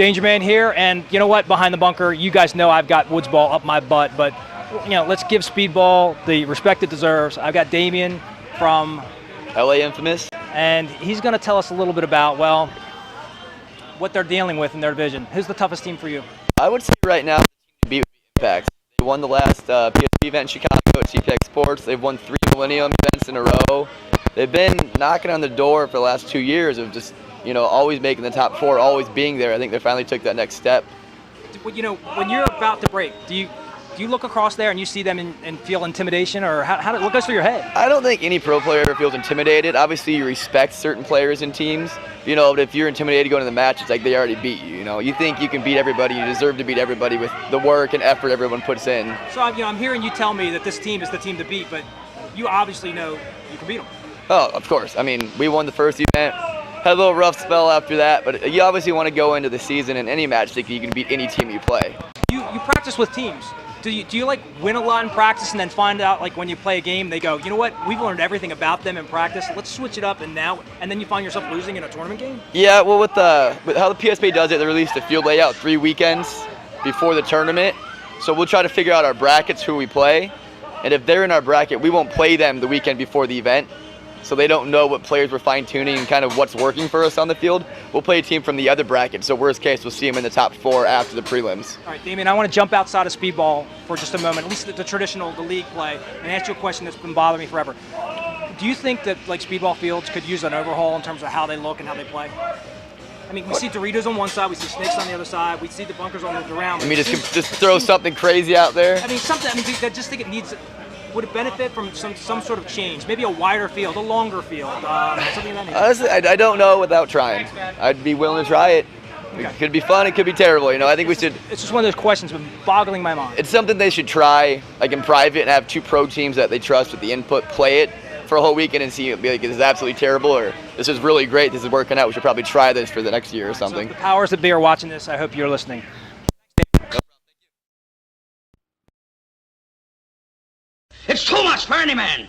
DangerMan here, and you know what? Behind the bunker, you guys know I've got Woods ball up my butt, but let's give speedball the respect it deserves. I've got Damian from LA Infamous, and he's going to tell us a little bit about, well, what they're dealing with in their division. Who's the toughest team for you? I would say right now the team to beat would be Impact. They won the last PSP event in Chicago at CPX Sports. They've won 3 Millennium events in a row. They've been knocking on the door for the last 2 years of just, always making the top 4, always being there. I think they finally took that next step. When you're about to break, do you look across there and you see them and feel intimidation, or what goes through your head? I don't think any pro player ever feels intimidated. Obviously, you respect certain players and teams. But if you're intimidated going to the match, it's like they already beat you. You think you can beat everybody. You deserve to beat everybody with the work and effort everyone puts in. So I'm hearing you tell me that this team is the team to beat, but you obviously know you can beat them. Oh, of course. I mean, we won the first event. Had a little rough spell after that, but you obviously want to go into the season in any match thinking you can beat any team you play. You practice with teams. Do you like win a lot in practice and then find out like when you play a game they go, you know what, we've learned everything about them in practice, let's switch it up and then you find yourself losing in a tournament game? Yeah, well with how the PSP does it, they release the field layout 3 weekends before the tournament. So we'll try to figure out our brackets, who we play, and if they're in our bracket, we won't play them the weekend before the event. So they don't know what players we're fine-tuning and kind of what's working for us on the field. We'll play a team from the other bracket, so worst case, we'll see them in the top 4 after the prelims. All right, Damian, I want to jump outside of speedball for just a moment, at least the traditional, the league play, and ask you a question that's been bothering me forever. Do you think that like speedball fields could use an overhaul in terms of how they look and how they play? I mean, we see Doritos on one side, we see snakes on the other side, we see the bunkers on the round. I mean, just throw something crazy out there? I I just think it needs... Would it benefit from some sort of change? Maybe a wider field, a longer field, something like that? Honestly, I don't know without trying. I'd be willing to try it. Okay. It could be fun, it could be terrible. I think we should... It's just one of those questions that's been boggling my mind. It's something they should try, like in private, and have 2 pro teams that they trust with the input play it for a whole weekend and see it be like, this is absolutely terrible, or this is really great, this is working out, we should probably try this for the next year or something. So the powers that be are watching this, I hope you're listening. It's too much for any man.